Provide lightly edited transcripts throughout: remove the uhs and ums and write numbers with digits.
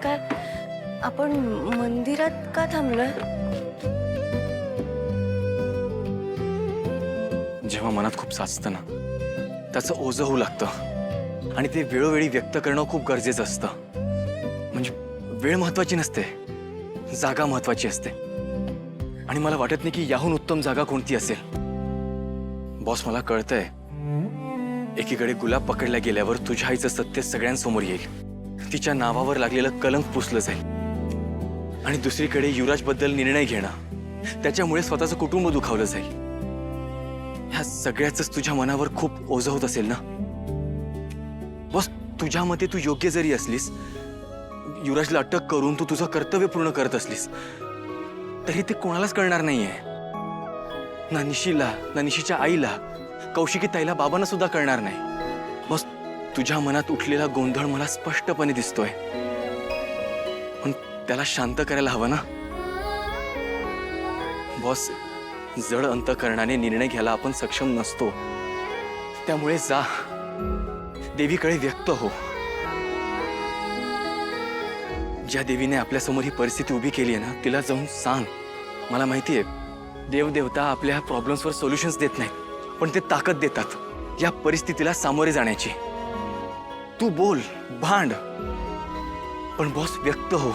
काय आपण मंदिरात का थांबलोय? जेव्हा मनात खूप साचतं ना, त्याचं ओझं होऊ लागतं आणि ते वेळोवेळी व्यक्त करणं खूप गरजेचं असतं. म्हणजे वेळ महत्वाची नसते, जागा महत्वाची असते. आणि मला वाटत नाही की याहून उत्तम जागा कोणती असेल. बॉस, मला कळतंय, एकीकडे गुलाब पकडल्या गेल्यावर तुझ्या आईचं सत्य सगळ्यांसमोर येईल, तिच्या नावावर लागलेलं कलंक पुसलं जाईल. आणि दुसरीकडे युवराजबद्दल निर्णय घेणं, त्याच्यामुळे स्वतःचं कुटुंब दुखावलं जाईल. ह्या सगळ्याच तुझ्या मनावर खूप ओझं होत असेल ना. बॉस, तुझ्या मते तू योग्य जरी असलीस, युवराजला अटक करून तू तुझं कर्तव्य पूर्ण करत असलीस, तरी ते कोणालाच कळणार नाहीये. ना निशीला, ना निशीच्या आईला, कौशिकी ताईला, बाबांना सुद्धा कळणार नाही. बस तुझ्या मनात उठलेला गोंधळ मला स्पष्टपणे दिसतोय, पण त्याला शांत करायला हवं ना. बॉस, जड अंतकरणाने निर्णय घ्यायला आपण सक्षम नसतो. त्यामुळे जा, देवीकडे व्यक्त हो. ज्या देवीने आपल्यासमोर ही परिस्थिती उभी केली आहे ना, तिला जाऊन सांग, मला माहितीये देवदेवता आपल्या प्रॉब्लेम्सवर सोल्युशन्स देत नाहीत, पण ते ताकद देतात या परिस्थितीला सामोरे जाण्याची. तू बोल, भांड, पण बॉस व्यक्त हो.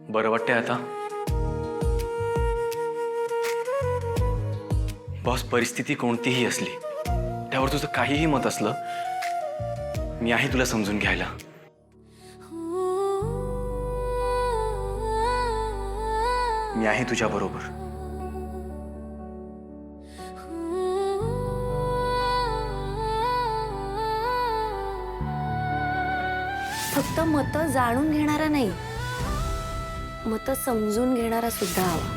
बरं वाटतंय आता? बॉस, परिस्थिती कोणतीही असली, त्यावर तुझं काहीही मत असलं, मी आहे तुला समजून घ्यायला. मी आहे तुझ्या बरोबर. फक्त मतं जाणून घेणारा नाही, मतं समजून घेणारा सुद्धा हवा.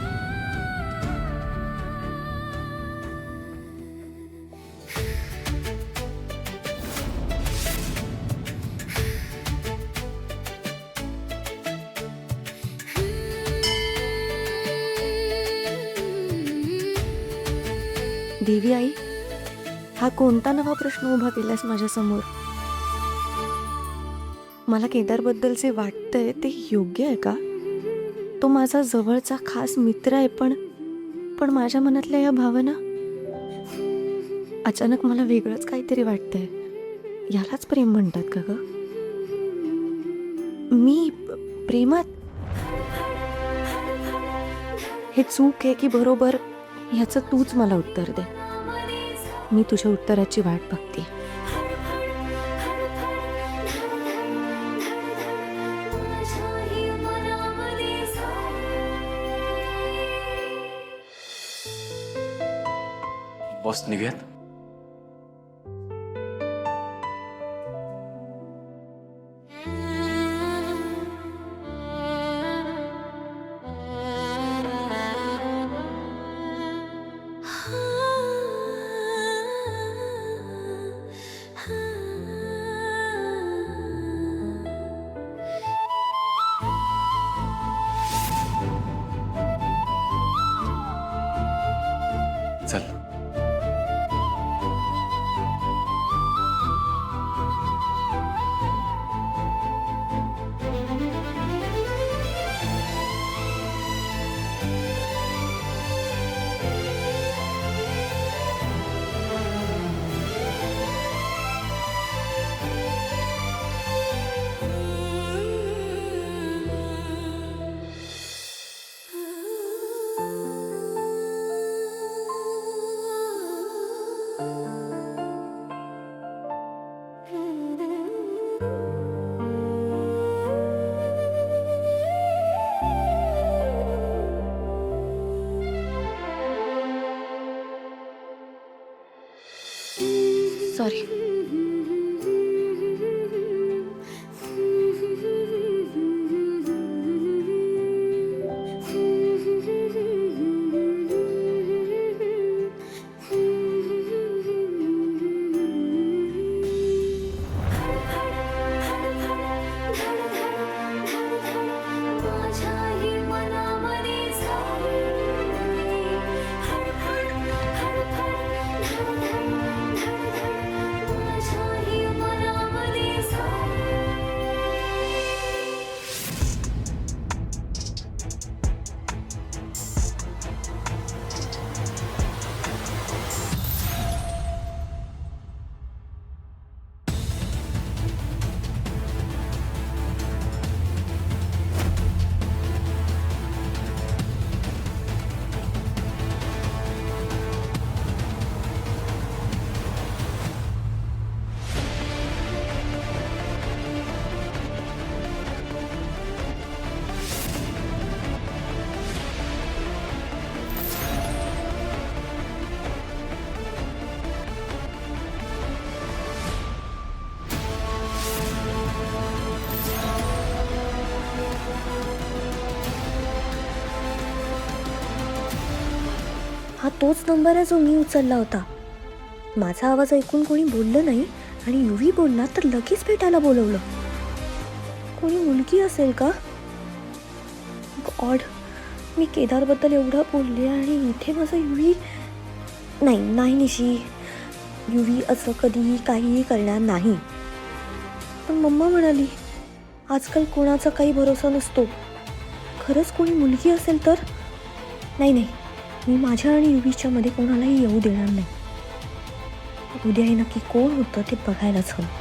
देवी आई, हा कोणता नवा प्रश्न उभा केलास माझ्या समोर? मला केदारबद्दलचे वाटतंय ते योग्य आहे का? तो माझा जवळचा खास मित्र आहे, पण माझ्या मनातल्या या भावना, अचानक मला वेगळंच काहीतरी वाटतंय. यालाच प्रेम म्हणतात का ग? मी प्रेमात? हे चूक आहे की बरोबर, ह्याचं तूच मला उत्तर दे. मी तुझ्या उत्तराची वाट बघते. बॉस, निघूयात? चल. सॉरी. हा तोच नंबर आहे जो मी उचलला होता. माझा आवाज ऐकून कोणी बोललं नाही आणि युवी बोलला तर लगेच भेटायला बोलवलं. कोणी मुलगी असेल का? गॉड, मी केदारबद्दल एवढं बोलले आणि इथे माझं युवी. नाही निशी, युवी असं कधीही काहीही करणार नाही. पण मम्मा म्हणाली आजकाल कोणाचा काही भरोसा नसतो. खरंच कोणी मुलगी असेल तर? नाही, मी माझ्या आणि युवीच्या मध्ये कोणालाही येऊ देणार नाही. उद्या हे नक्की कोण होतं ते बघायलाच हवं.